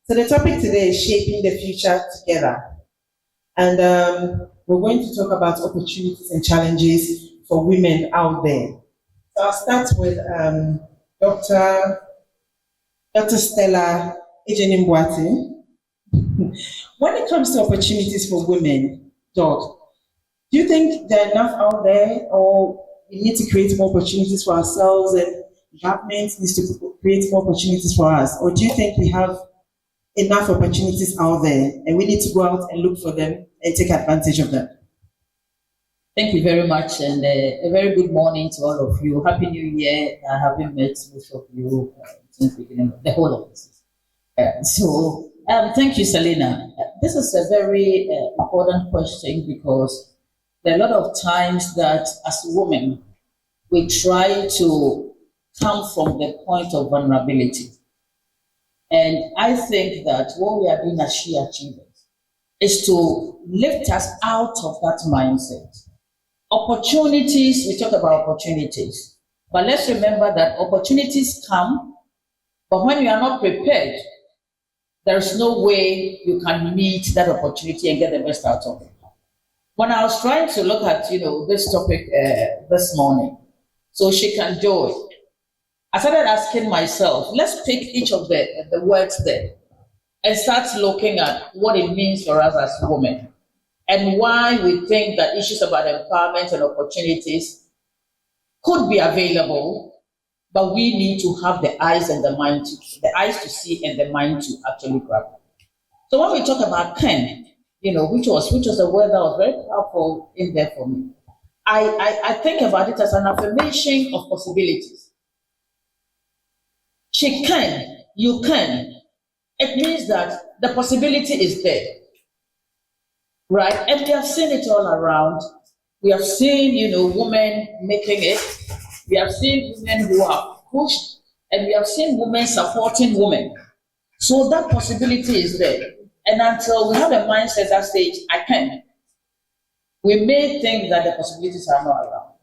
So the topic today is shaping the future together. And we're going to talk about opportunities and challenges for women out there. So I'll start with Dr. Dr. Stella Ejenimbuati. When it comes to opportunities for women, Doc, do you think there are enough out there, or we need to create more opportunities for ourselves and government needs to create more opportunities for us? Or do you think we have enough opportunities out there and we need to go out and look for them and take advantage of them? Thank you very much, and a very good morning to all of you. Happy New Year. I haven't met most of you since the beginning, the whole of this. Thank you, Selena. This is a very important question because there are a lot of times that as women, we try to come from the point of vulnerability. And I think that what we are doing as She Achievers is to lift us out of that mindset. Opportunities, we talk about opportunities, but let's remember that opportunities come, but when you are not prepared, there's no way you can meet that opportunity and get the best out of it. When I was trying to look at, this topic this morning, so she can do it, I started asking myself, let's pick each of the words there and start looking at what it means for us as women and why we think that issues about empowerment and opportunities could be available, but we need to have the eyes and the mind, the eyes to see and the mind to actually grab it. So when we talk about Ken, which was a word that was very powerful in there for me, I think about it as an affirmation of possibilities. She can, you can. It means that the possibility is there, right? And we have seen it all around. We have seen, women making it. We have seen women who have pushed, and we have seen women supporting women. So that possibility is there. And until we have a mindset that says, I can, we may think that the possibilities are not around.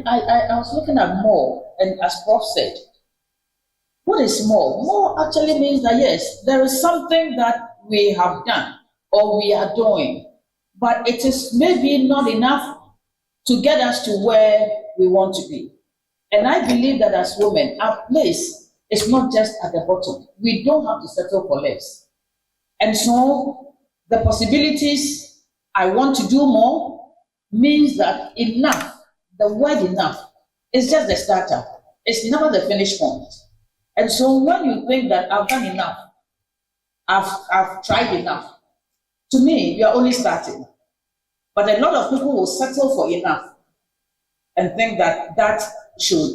I was looking at more, and as Prof said, what is more? More actually means that yes, there is something that we have done or we are doing, but it is maybe not enough to get us to where we want to be. And I believe that as women, our place is not just at the bottom. We don't have to settle for less. And so the possibilities, I want to do more, means that enough, the word enough, is just the starter. It's never the finish point. And so when you think that I've done enough, I've tried enough, to me, you're only starting. But a lot of people will settle for enough and think that that should,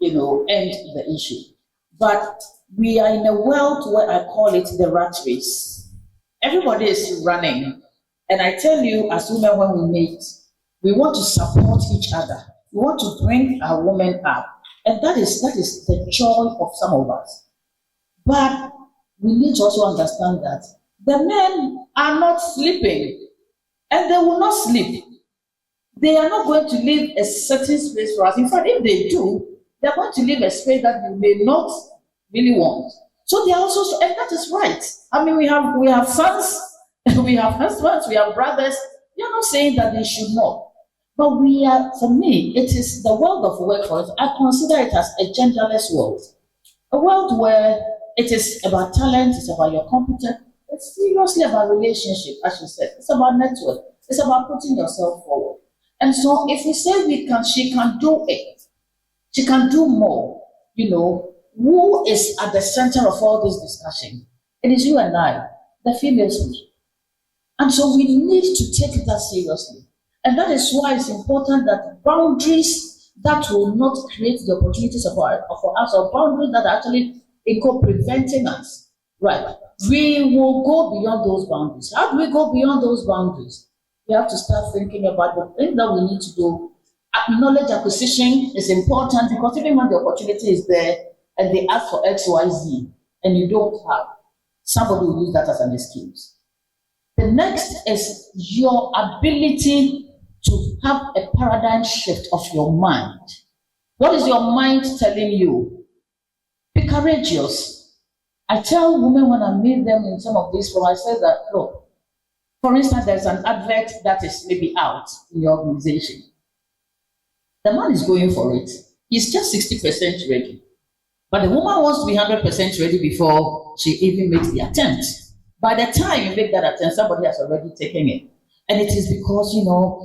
end the issue. But we are in a world where I call it the rat race. Everybody is running. And I tell you, as women, when we meet, we want to support each other. We want to bring our women up. And that is the joy of some of us. But we need to also understand that the men are not sleeping, and they will not sleep. They are not going to leave a certain space for us. In fact, if they do, they're going to leave a space that we may not really want. So they are also, and that is right. I mean, we have sons, we have husbands, we have brothers. You're not saying that they should not. But for me, it is the world of workforce. I consider it as a genderless world. A world where it is about talent, it's about your competence, it's seriously about relationship, as you said. It's about network. It's about putting yourself forward. And so if we say she can do it, she can do more, who is at the center of all this discussion? It is you and I, the females. And so we need to take that seriously. And that is why it's important that boundaries that will not create the opportunities for us, or boundaries that are actually preventing us, right? We will go beyond those boundaries. How do we go beyond those boundaries? We have to start thinking about the thing that we need to do. Knowledge acquisition is important because even when the opportunity is there and they ask for X, Y, Z, and you don't have, somebody will use that as an excuse. The next is your ability to have a paradigm shift of your mind. What is your mind telling you? Be courageous. I tell women when I meet them in some of these forums, I say that, look, for instance, there's an advert that is maybe out in your organization. The man is going for it. He's just 60% ready. But the woman wants to be 100% ready before she even makes the attempt. By the time you make that attempt, somebody has already taken it. And it is because,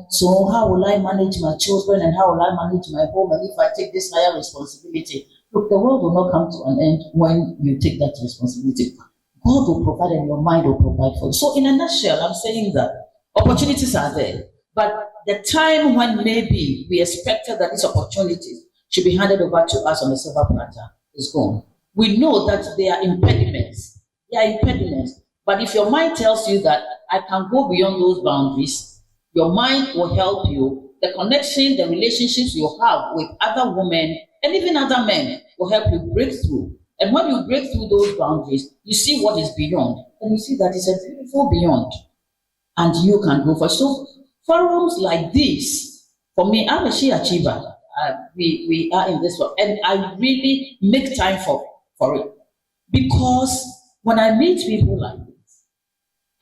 so how will I manage my children and how will I manage my home? And if I take this higher responsibility, look, the world will not come to an end when you take that responsibility. God will provide and your mind will provide for you. So in a nutshell, I'm saying that opportunities are there. But the time when maybe we expected that these opportunities should be handed over to us on a silver platter is gone. We know that there are impediments. There are impediments. But if your mind tells you that I can go beyond those boundaries, your mind will help you. The connection, the relationships you have with other women and even other men will help you break through. And when you break through those boundaries, you see what is beyond. And you see that it's a beautiful beyond. And you can go for it. So forums like this, for me, I'm a she achiever. We are in this one. And I really make time for it. Because when I meet people like this,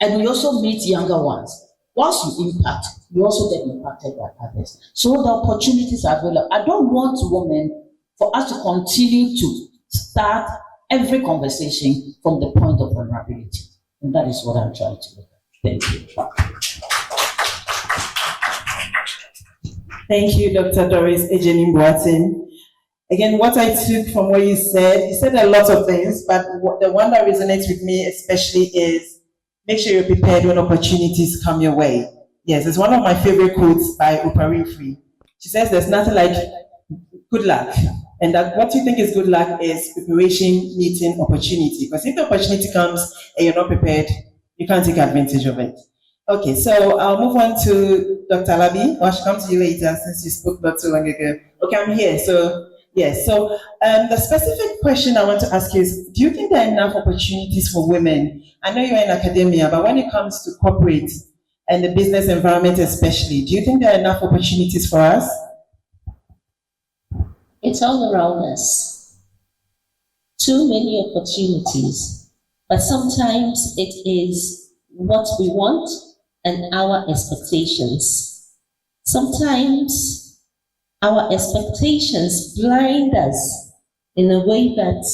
and we also meet younger ones, once you impact, you also get impacted by others. So the opportunities are available. I don't want women for us to continue to start every conversation from the point of vulnerability. And that is what I'm trying to do. Thank you. Thank you, Dr. Doris Ejenim-Boateng. Again, what I took from what you said a lot of things, but the one that resonates with me especially is make sure you're prepared when opportunities come your way. Yes, it's one of my favorite quotes by Oprah Winfrey. She says there's nothing like good luck. And that what you think is good luck is preparation meeting opportunity. Because if the opportunity comes and you're not prepared, you can't take advantage of it. Okay, so I'll move on to Dr. Alabi. I should come to you later since you spoke not so long ago. Okay, I'm here. So, yes. So the specific question I want to ask you is, do you think there are enough opportunities for women? I know you're in academia, but when it comes to corporate and the business environment especially, do you think there are enough opportunities for us? It's all around us. Too many opportunities, but sometimes it is what we want and our expectations. Sometimes our expectations blind us in a way that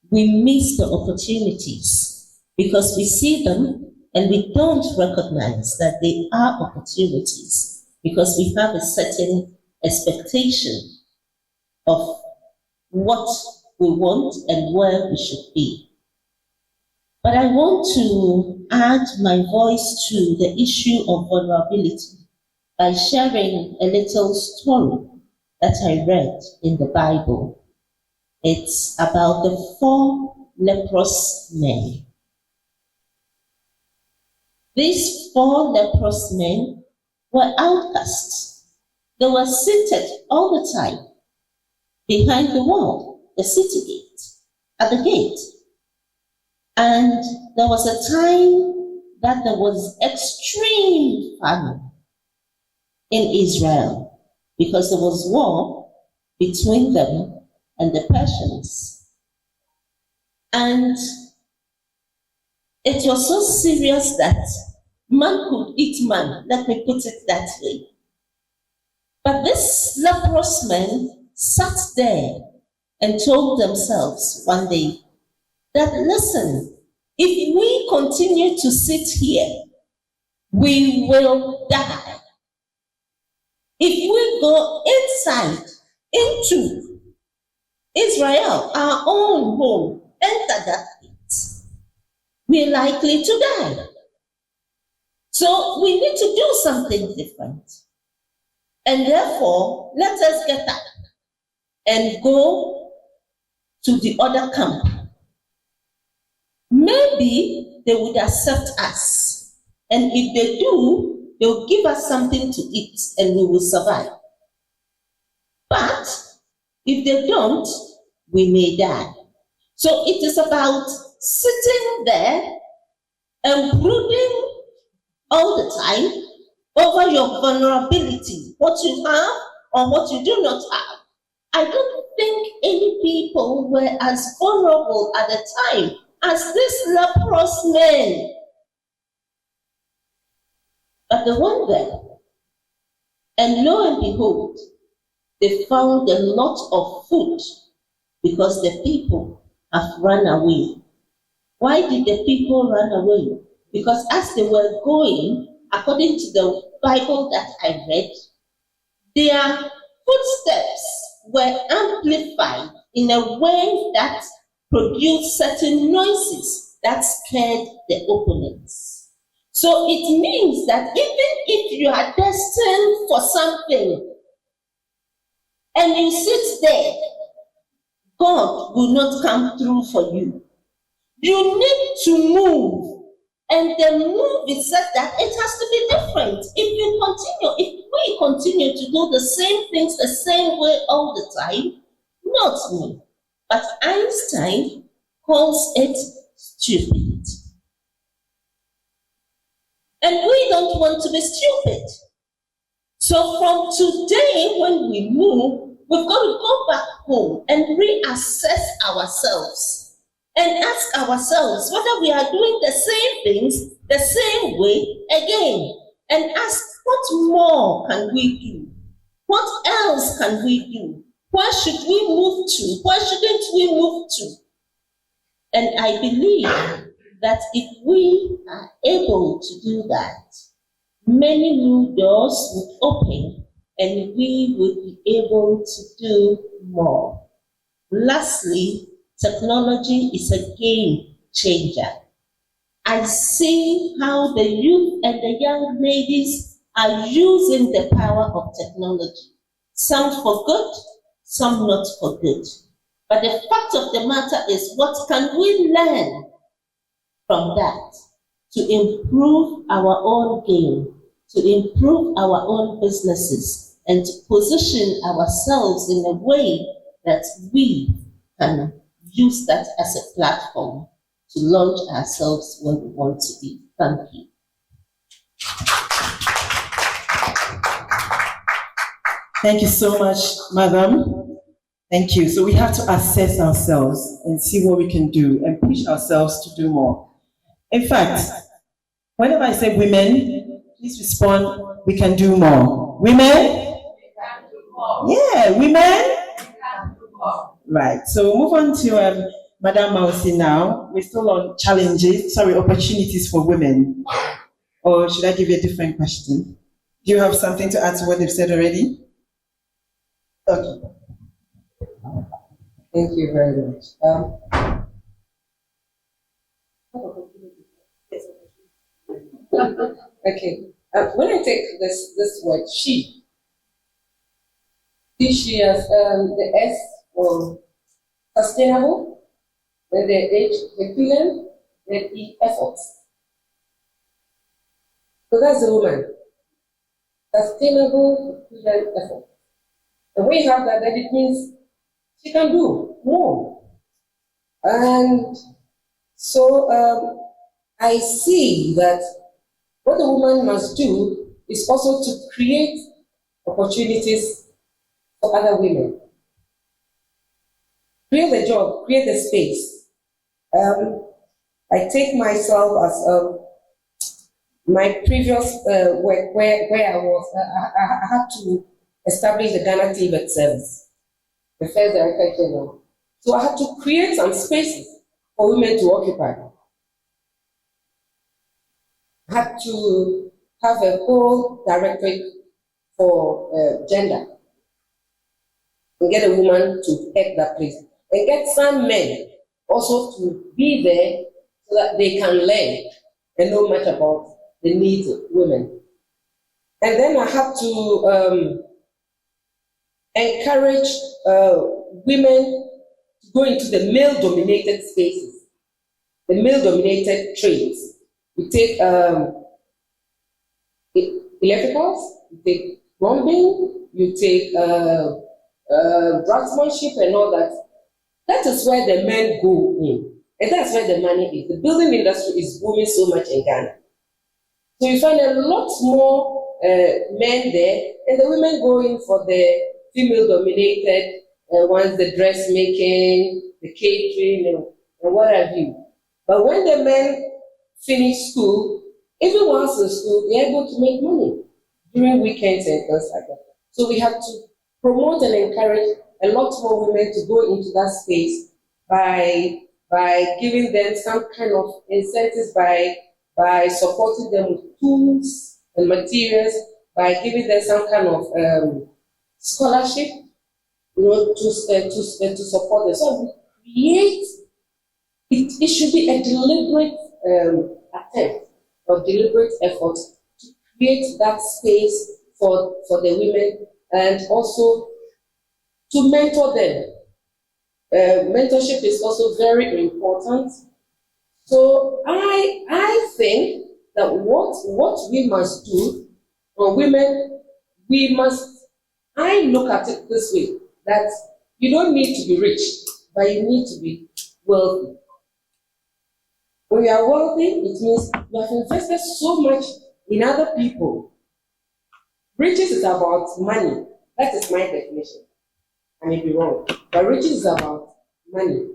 we miss the opportunities because we see them and we don't recognize that they are opportunities because we have a certain expectation of what we want and where we should be. But I want to add my voice to the issue of vulnerability by sharing a little story that I read in the Bible. It's about the 4 leprous men. These 4 leprous men were outcasts. They were seated all the time behind the wall, the city gate, at the gate. And there was a time that there was extreme famine in Israel because there was war between them and the Persians. And it was so serious that man could eat man, let me put it that way. But this leprous men sat there and told themselves one day that, listen, if we continue to sit here, we will die. If we go inside into Israel, our own home, enter that gate, we're likely to die. So we need to do something different. And therefore, let us get up and go to the other camp. Maybe they would accept us. And if they do, they'll give us something to eat and we will survive. But if they don't, we may die. So it is about sitting there and brooding all the time over your vulnerability, what you have or what you do not have. I don't think any people were as vulnerable at the time as these leprous men. But they went there, and lo and behold, they found a lot of food because the people have run away. Why did the people run away? Because as they were going, according to the Bible that I read, their footsteps were amplified in a way that produced certain noises that scared the opponents. So it means that even if you are destined for something and you sit there, God will not come through for you. You need to move. And the move is such that it has to be different. If we continue to do the same things the same way all the time, not me. But Einstein calls it stupid. And we don't want to be stupid. So from today, when we move, we've got to go back home and reassess ourselves and ask ourselves whether we are doing the same things the same way again, and ask what more can we do? What else can we do? Where should we move to? Where shouldn't we move to? And I believe that if we are able to do that, many new doors would open and we would be able to do more. Lastly, technology is a game changer. I see how the youth and the young ladies are using the power of technology. Some for good, some not for good. But the fact of the matter is, what can we learn from that to improve our own game, to improve our own businesses, and to position ourselves in a way that we can use that as a platform to launch ourselves where we want to be. Thank you. Thank you so much, Madam. Thank you. So we have to assess ourselves and see what we can do and push ourselves to do more. In fact, whenever I say women, please respond, we can do more. Women? Yeah, women? Right. So move on to Madam Mausi now. We're still on opportunities for women. Or should I give you a different question? Do you have something to add to what they've said already? Okay. Thank you very much. Okay. When I take this word, she has the S for sustainable, then the H, equivalent, then E, efforts. So that's the woman. Sustainable, equivalent, effort. And when you have that, then it means she can do more. And so I see that what the woman must do is also to create opportunities for other women. Create the job, create the space. I take myself as my previous work where I was, I had to establish the Ghana TVET service, the first director general. So I had to create some spaces for women to occupy. I had to have a whole directorate for gender and get a woman to head that place. And get some men also to be there so that they can learn and know much about the needs of women. And then I have to encourage women to go into the male-dominated spaces, the male-dominated trades. We take electricals, you take plumbing, you take draftsmanship and all that. That is where the men go in. And that's where the money is. The building industry is booming so much in Ghana. So you find a lot more men there, and the women go in for the female-dominated once the dressmaking, the catering, and what have you. But when the men finish school, even once in school, they're able to make money during weekends and things like that. So we have to promote and encourage a lot more women to go into that space by giving them some kind of incentives, by supporting them with tools and materials, by giving them some kind of scholarship, to support them. So we create. It should be a deliberate attempt or deliberate effort to create that space for the women and also to mentor them. Mentorship is also very important. So I think that what we must do for women, I look at it this way, that you don't need to be rich, but you need to be wealthy. When you are wealthy, it means you have invested so much in other people. Riches is about money. That is my definition. I may be wrong. But riches is about money.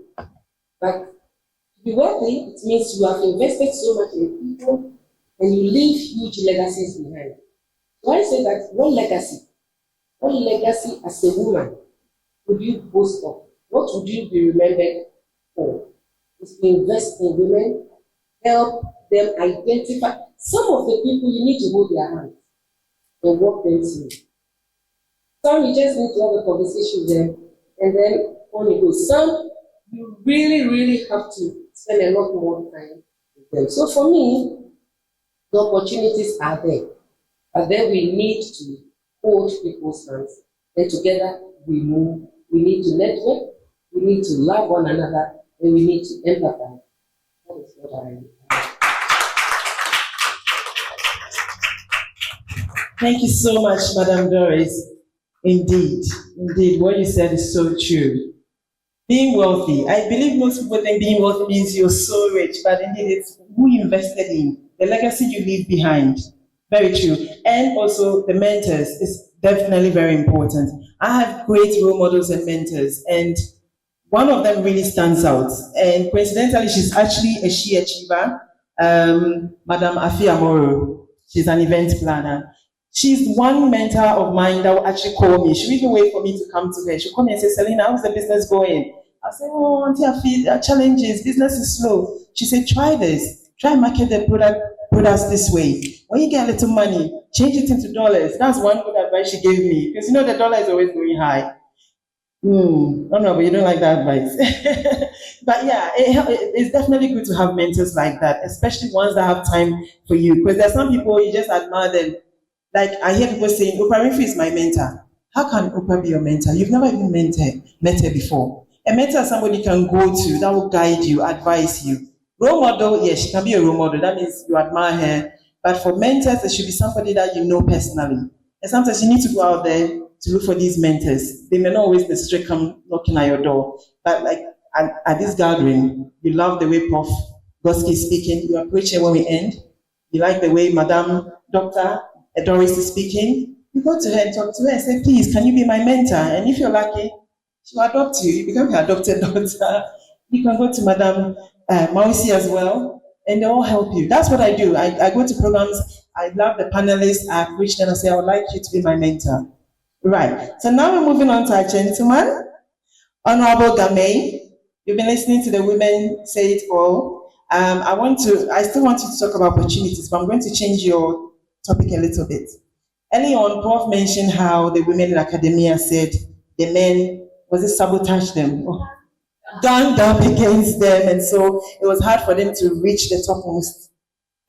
But to be wealthy, it means you have invested so much in people and you leave huge legacies behind. So I say that what legacy as a woman would you boast of? What would you be remembered for? Is to invest in women, help them identify. Some of the people you need to hold their hands and walk them through. Some you just need to have a conversation with them and then on you go. Some you really, really have to spend a lot more time with them. So for me, the opportunities are there. But then we need to hold people's hands. And together we move. We need to network. We need to love one another. And we need to empathize. That is what I mean. Thank you so much, Madam Doris. Indeed, what you said is so true. Being wealthy, I believe most people think being wealthy means you're so rich, but indeed it's who you invested in, the legacy you leave behind. Very true. And also the mentors is definitely very important. I have great role models and mentors, and one of them really stands out. And coincidentally, she's actually a She Achiever, Madam Afia Moro. She's an event planner. She's one mentor of mine that will actually call me. She will even wait for me to come to her. She'll call me and say, Selina, how's the business going? I'll say, oh, Auntie Afi, there are challenges, business is slow. She said, try this. Try and market the products this way. When you get a little money, change it into dollars. That's one good advice she gave me. Because the dollar is always going high. No, but you don't like that advice. But yeah, it's definitely good to have mentors like that, especially ones that have time for you. Because there are some people, you just admire them. Like I hear people saying, Oprah Winfrey is my mentor. How can Oprah be your mentor? You've never even met her before. A mentor is somebody you can go to that will guide you, advise you. Role model, yes, she can be a role model. That means you admire her. But for mentors, it should be somebody that you know personally. And sometimes you need to go out there to look for these mentors. They may not always necessarily come knocking at your door. But like at this gathering, you love the way Prof. Goski is speaking. You appreciate when we end. You like the way Madam Dr. Doris is speaking. You go to her and talk to her and say, please, can you be my mentor? And if you're lucky, she'll adopt you. You become her adopted daughter. You can go to Madam Mausi as well, and they all help you. That's what I do. I go to programs. I love the panelists. I approach them and say, I would like you to be my mentor. Right. So now we're moving on to our gentleman, Honorable Gamay. You've been listening to the women say it all. I still want you to talk about opportunities, but I'm going to change your topic a little bit. Early on, Prof mentioned how the women in academia said the men, sabotage them, ganged up against them, and so it was hard for them to reach the topmost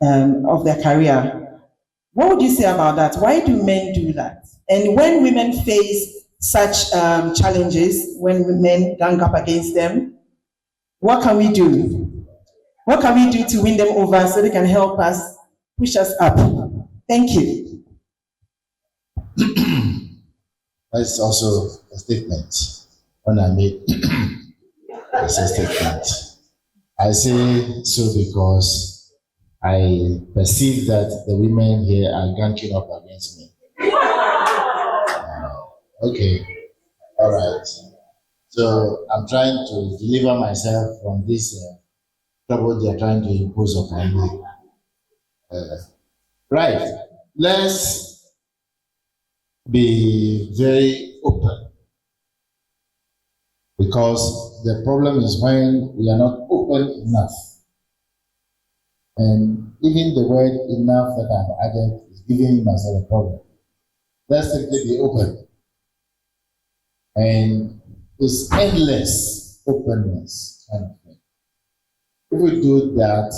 of their career. What would you say about that? Why do men do that? And when women face such challenges, when men gang up against them, what can we do? What can we do to win them over so they can help us, push us up? Thank you. That's also a statement. When I make a statement, I say so because I perceive that the women here are ganging up against me. Okay, all right. So I'm trying to deliver myself from this trouble they are trying to impose upon me. Right. Let's be very open, because the problem is when we are not open enough. And even the word enough that I've added is giving myself a problem. Let's simply be open. And it's endless openness kind of thing. If we do that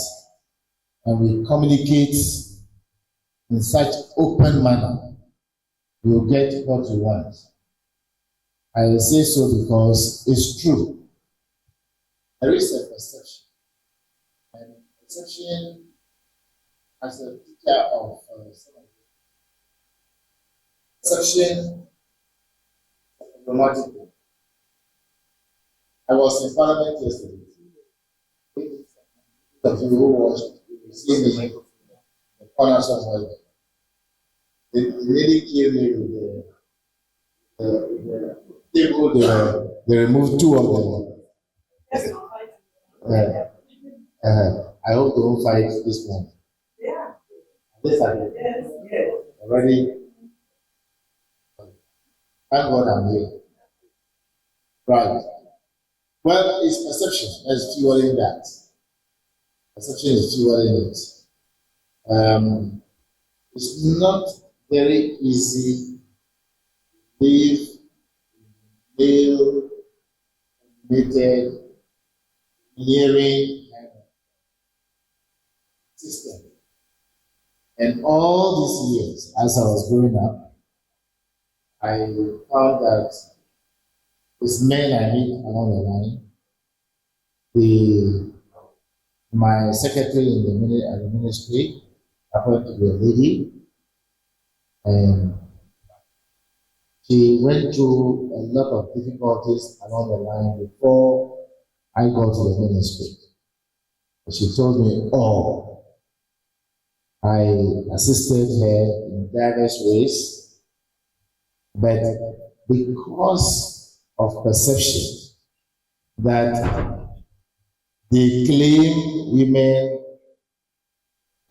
and we communicate in such open manner, we'll get what we want. I say so because it's true. There is a perception. And perception, as a teacher of perception, problematic. I was in Parliament yesterday. The people who watched, you see me in the corner somewhere. They really killed me with the table. They removed two of them. I hope they won't fight this one. Yeah. This time. Yes. Already. Thank God I'm here. Right. Well, it's perception that's fueling that. Perception is fueling it. It's not very easy to live male, mated, hearing system. And all these years, as I was growing up, I found that these men I meet along the line, my secretary in the ministry happened to be a lady, and she went through a lot of difficulties along the line before I got to the ministry. She told me, oh, I assisted her in various ways, but because of perception that they claim women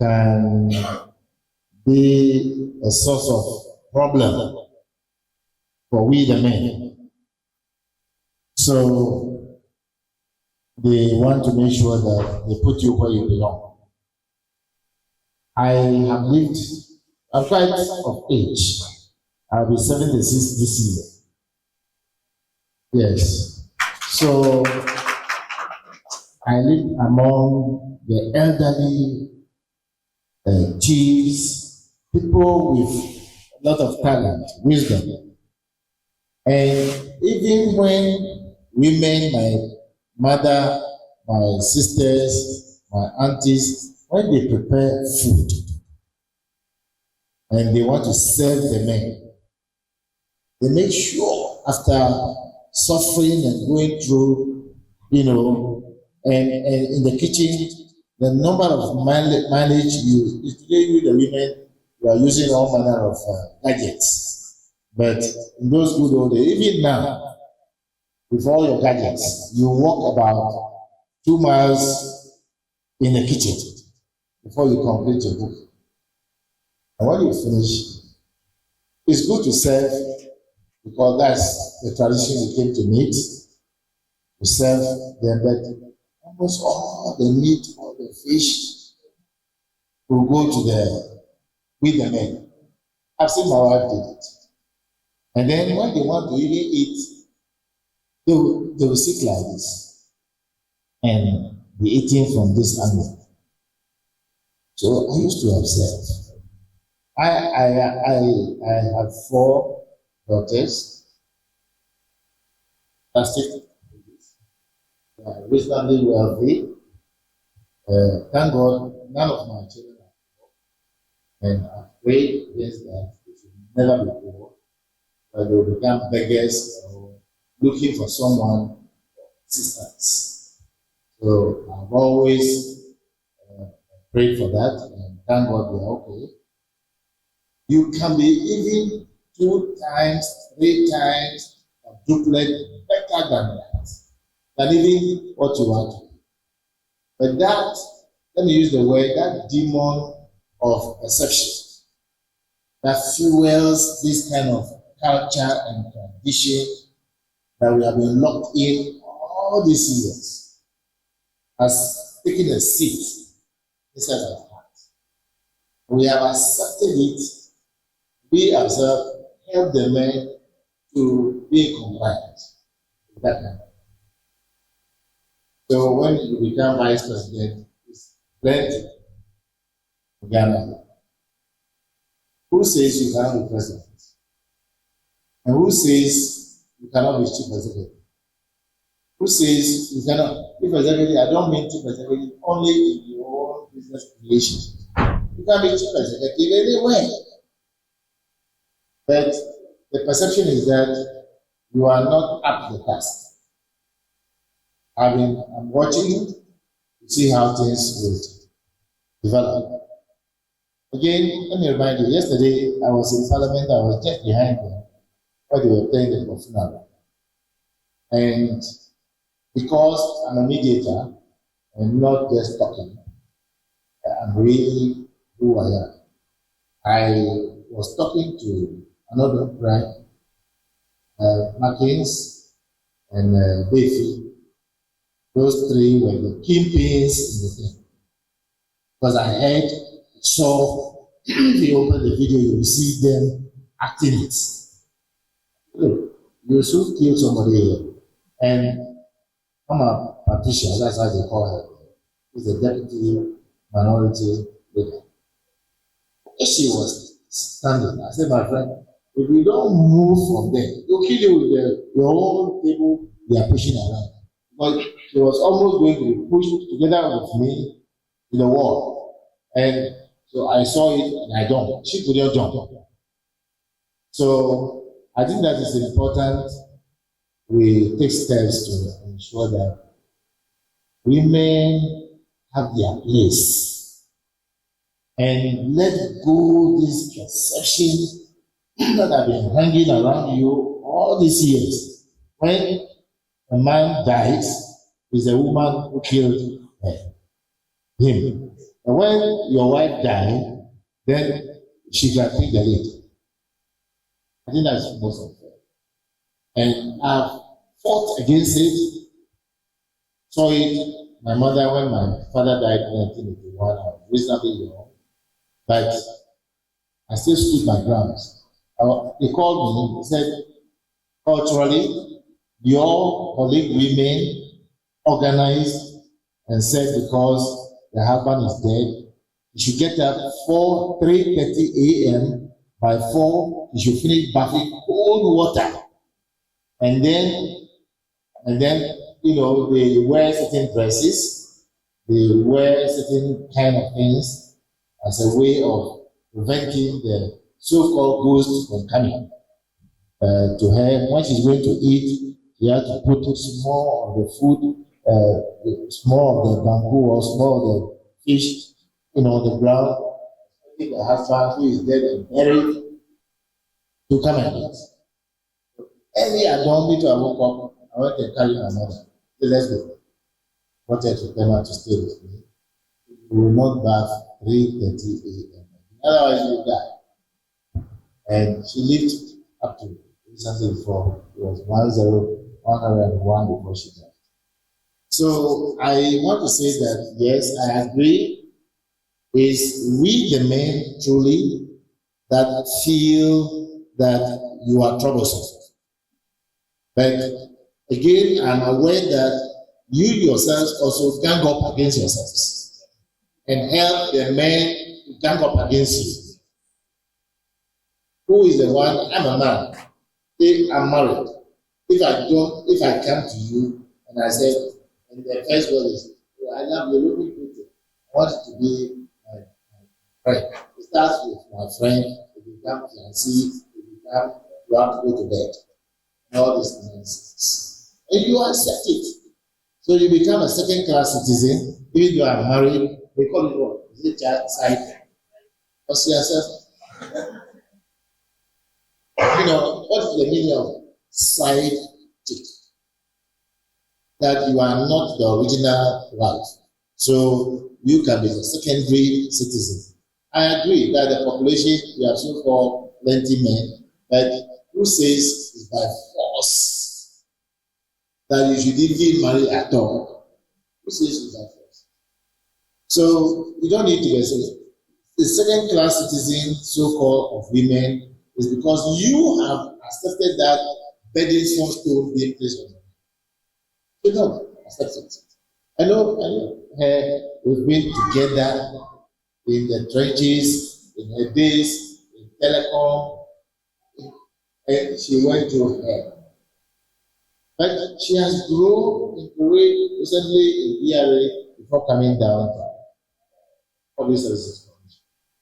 can be a source of problem for we the men. So they want to make sure that they put you where you belong. I have lived, I'm quite of age. I'll be 76 this year. Yes. So I live among the elderly chiefs, people with a lot of talent, wisdom. And even when women, my mother, my sisters, my aunties, when they prepare food and they want to serve the men, they make sure after suffering and going through, and in the kitchen, the number of mileage you the women, you are using all manner of gadgets. But in those good old days, even now, with all your gadgets, you walk about 2 miles in the kitchen before you complete your book. And when you finish, it's good to serve, because that's the tradition we came to meet, to serve them. But almost all the meat, all the fish will go to with the men. I've seen my wife did it. And then when they want to even eat, they will sit like this and be eating from this angle. So I used to observe. I have 4 daughters. Reasonably wealthy. Thank God, none of my children are poor. And I prayed against that. They should never be poor, but they will become beggars or looking for someone for assistance. So I've always prayed for that, and thank God they are okay. You can be even 2 times, 3 times quadruplet better than even what you want. But that, let me use the word, that demon of perception that fuels this kind of culture and tradition that we have been locked in all these years has taken a seat inside our hearts. We have accepted it. We ourselves help the men to be in compliance with that kind. So when you become vice president, it's plenty in Ghana. Who says you cannot be president? And who says you cannot be chief executive? Who says you cannot? Chief executive, I don't mean chief executive only in your own business relations. You can be chief executive anywhere. But the perception is that you are not up to the task. I'm watching to see how things will develop. Again, let me remind you, yesterday I was in Parliament, I was just behind them while they were playing the Bofuna. And because I'm a mediator and not just talking, I'm really who I am. I was talking to another bride, Markins and Befi. Those three were the kingpins in the thing. Because I saw, if you open the video, you will see them acting it. Look, you should kill somebody here. And Mama Patricia, that's how they call her, is the deputy minority leader. If she was standing, I said, my friend, if you don't move from there, they'll kill you with your own table they are pushing around. But she was almost going to be pushed together with me to the wall. And so I saw it and I jumped. She couldn't jump. So I think that it's important we take steps to ensure that women have their place and let go this perception that have been hanging around you all these years. When a man dies, it's a woman who killed him. And when your wife died, then she can take the lead. I think that's most unfair. And I've fought against it. Saw it. My mother, when my father died in 1981, I was reasonably young. But I still stood my grounds. They called me and said, culturally, your colleague women organized and said because the husband is dead, you should get up 3:30 a.m. By 4, you should finish bathing cold water. And then, you know, they wear certain dresses, they wear certain kind of things as a way of preventing the so-called ghost from coming to her. When she's going to eat, she has to put small of the food, small of the bamboo or small of the fish, you know, on the ground. The husband who is dead and buried to come and eat. Early I don't need to woke up, I went and carry my mother. Say, let's go. Wanted to tell her to stay with me. We will not bath 3:30 a.m. Otherwise you will die. And she lived up to recently before. It was 101 before she died. So I want to say that yes, I agree. Is we the men truly that feel that you are troublesome. But again, I'm aware that you yourselves also gang up against yourselves and help the men to gang up against you. Who is the one? I'm a man. If I'm married, if I come to you and I say, and the first word is, I love you, looking pretty. I want you to be friend. It starts with my friend, it becomes fiancé, it becomes you have to go to bed. And all these nonsense. And you accept it. So you become a second-class citizen, even though I'm married, they call it what? Is it child side? What's yourself? You know, what is the meaning of side that you are not the original wife. So you can be a secondary citizen. I agree that the population, we have so called plenty men, but who says it's by force that you should even marry at all? Who says it's by force? So you don't need to be the second class citizen, so-called, of women is because you have accepted that burdensome stone being placed on you. You don't accept it. I know we've been together in the trenches, in her days, in telecom, and she went to hell. But she has grown in Kuwait recently in ERA before coming down to public services.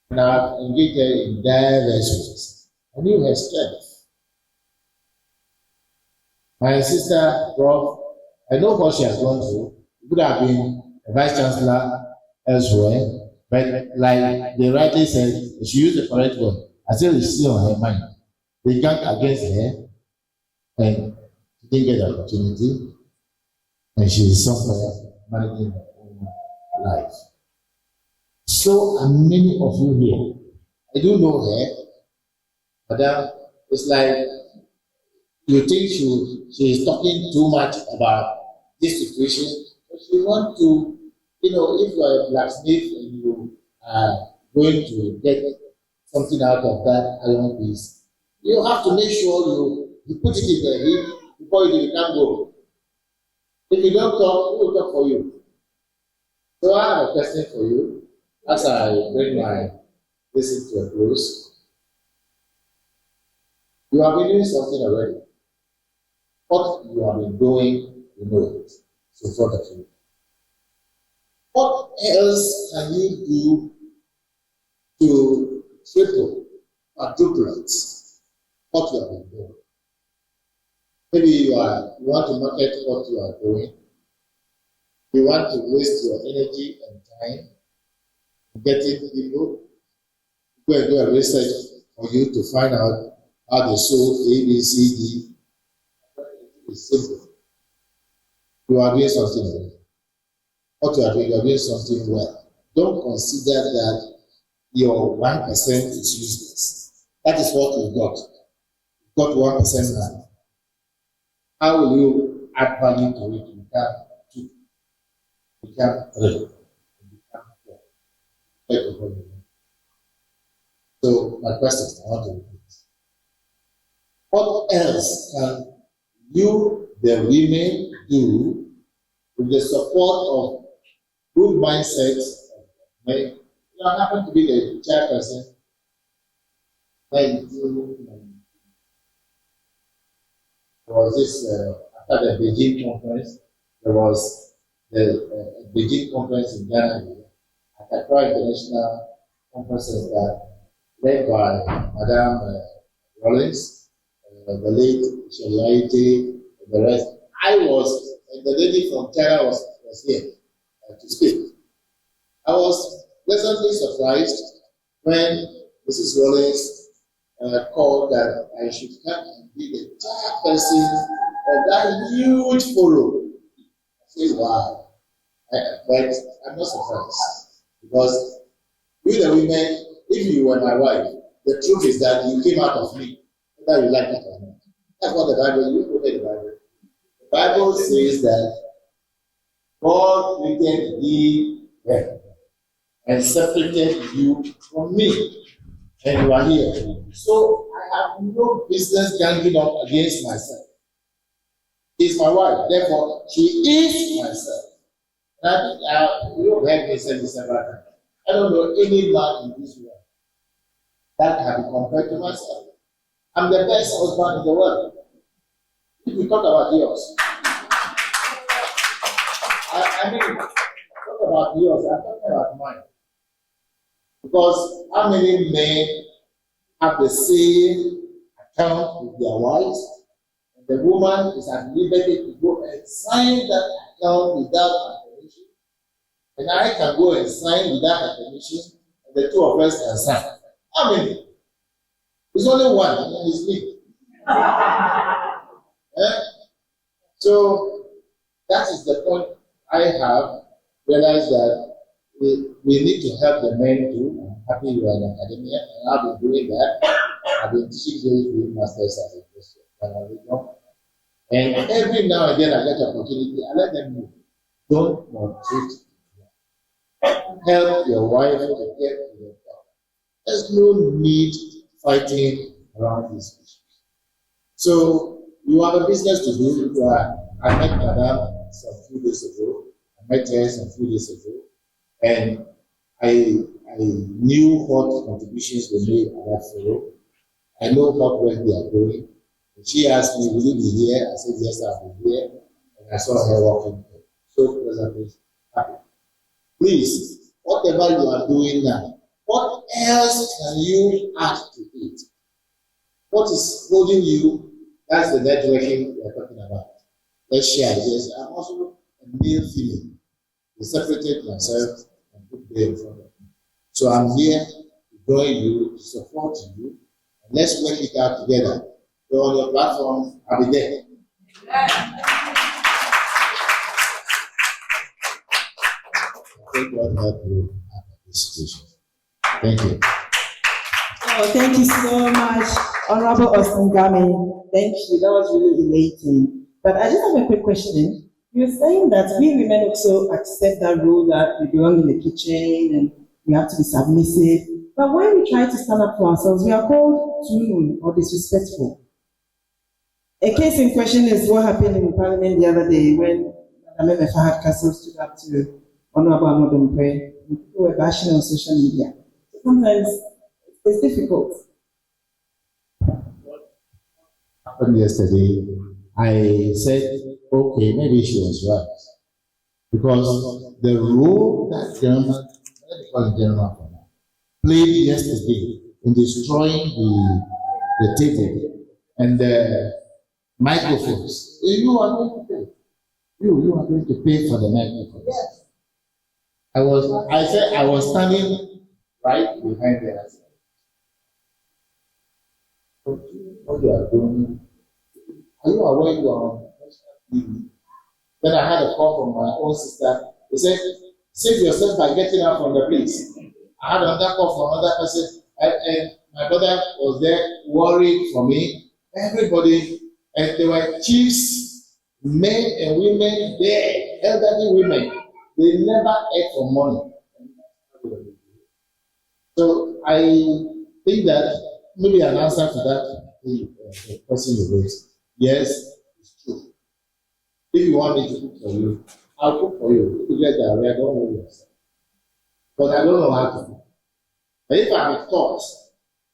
And I've engaged her in diverse ways. I knew her strength. My sister, Prof, I know what she has gone through. She could have been a vice chancellor elsewhere, but like they rightly said, she used the correct word. I said it's still on her mind. They gang against her, and she didn't get the opportunity, and she is somewhere managing her own life. So are many of you here. I do know her, Madam. It's like you think she is talking too much about this situation, but she want to, if you are a blacksmith and you are going to get something out of that iron piece, you have to make sure you put it in the heat before you can go. If you don't talk, who will talk for you? So I have a question for you as I bring my visit to a close. You have been doing something already. What you have been doing, you know it. So front of you. What else can you do to triple, quadruple what you have been doing? Maybe you want to market what you are doing. You want to waste your energy and time getting people. Go and do a research for you to find out how they sold A, B, C, D. It's simple. You are doing something well. What you are doing something well. Don't consider that your 1% is useless. That is what you got. You got 1% now. How will you add value to it? You become 2, become 3, become 4. So my question, I want to repeat. What else can you, the women, do with the support of good mindsets? You happen to be the chairperson. There was this, after the Beijing conference, there was the Beijing conference in Ghana, at Accra International Conference Center, led by Madame Rollins, the late Shaliaite, and the rest. And the lady from China was here to speak. I was pleasantly surprised when Mrs. Rollins called that I should come and be the chairperson of that huge forum. I said, wow. But I'm not surprised because we the women, if you were my wife, the truth is that you came out of me, whether you like it or not. That's what the Bible, you quoted the Bible. The Bible says that God created thee and separated you from me, and you are here. So I have no business ganging up against myself. She's my wife, therefore she is myself. You have heard me say this several times. I don't know any man in this world that can be compared to myself. I'm the best husband in the world. If we talk about yours, I mean, talk about yours, I'm talking about mine. Because how many men have the same account with their wives, and the woman is at liberty to go and sign that account without my permission, and I can go and sign without her permission, and the two of us can sign. How many? There's only one, and it's me. So, I mean, talk about yours, I'm talking about mine. Because how many men have the same account with their wives, and the woman is at liberty to go and sign that account without my permission, and I can go and sign without her permission, and the two of us can sign. How many? There's only one, and it's me. So, I mean, talk about yours, I'm talking about mine. Because how many That is the point I have realized that we need to help the men too. I'm happy you are in academia, and I've been doing that. I've been teaching those doing masters as a Christian. And every now and then I get an opportunity, I let them know. Don't maltreat. Help your wife to get to your job. There's no need fighting around these issues. So you have a business to do. I met Madame some few days ago. I met her some few days ago, and I knew what contributions were made at that forum. I know what work they are doing. And she asked me, "Will you be here?" I said, "Yes, I'll be here." And I saw her walking. So pleasantly happy. Please, whatever you are doing now, what else can you add to it? What is holding you? That's the networking we are talking about. Let's share ideas. I'm also a male female. I separated myself and put them in front of me. So I'm here to join you, to support you, and let's work it out together. So on your platform, I'll be there. Thank God help you at this situation. Thank you. Oh, thank you so much, Honorable Austin Gami. Thank you. That was really elating. But I just have a quick question. You're saying that we women also accept that role that we belong in the kitchen and we have to be submissive. But when we try to stand up for ourselves, we are called too known or disrespectful. A case in question is what happened in Parliament the other day when Madam Fahad Castle stood up to Honorable Amodompe. People were bashing on social media. So sometimes it's difficult. Happened yesterday. I said, okay, maybe she was right. Because the role that gentleman, let me call it gentleman for now, played yesterday in destroying the table and the microphones. You are going to pay. You are going to pay for the microphones. Yes. I said I was standing right behind the answer. What you are doing? Are you aware you are on TV? Then I had a call from my own sister. He said, "Save yourself by getting out from the place." I had another call from another person, and my brother was there worried for me. Everybody, and there were chiefs, men and women there, elderly women. They never ate for money. So I think that maybe an answer to that the person you raised. Yes, it's true. If you want me to cook for you, I'll cook for you. If you get that way, don't worry yourself. But I don't know how to cook. But if I'm taught,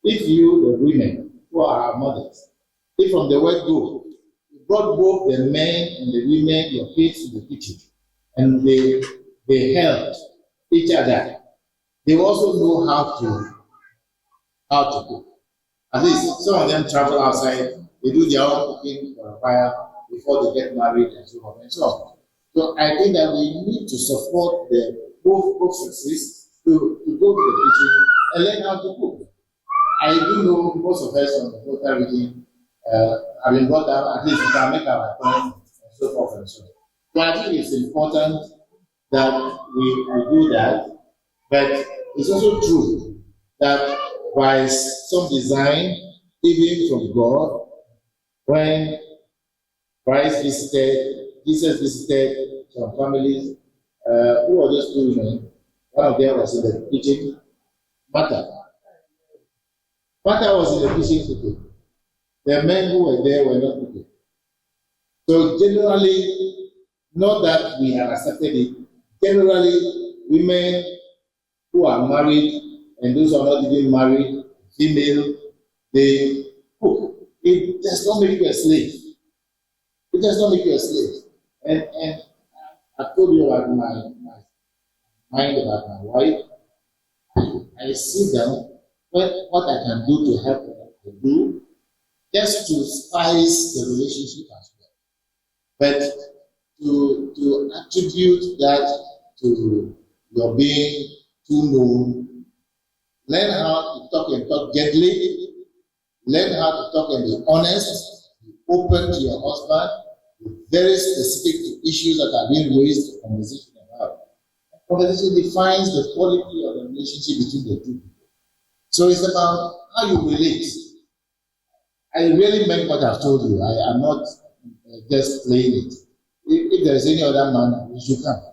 if you, the women, who are our mothers, if from the word go, you brought both the men and the women, your kids to the kitchen, and they helped each other, they also know how to cook. At least some of them travel outside, they do their own cooking for a while before they get married and so on and so on. So I think that we need to support both sexes to go to the kitchen and learn how to cook. I do know most of us on the Volta region have been brought up, at least we can make our point and so forth and so on. So I think it's important that we do that, but it's also true that by some design, even from God, when Jesus visited some families, who were those two women? One of them was in the kitchen, Martha. Martha was in the kitchen cooking. The men who were there were not cooking. So generally, not that we have accepted it, generally, women who are married and those who are not even married, female, they cook. It does not make you a slave. It does not make you a slave. And I told you about my mind about my wife. I sit down, what I can do to help her to do, just to spice the relationship as well. But to attribute that to your being too known, learn how to talk and talk gently, learn how to talk and be honest, be open to your husband, very specific to issues that are being raised for conversation about. Conversation defines the quality of the relationship between the two people. So it's about how you relate. I really meant what I've told you. I am not just playing it. If there is any other man, you should come.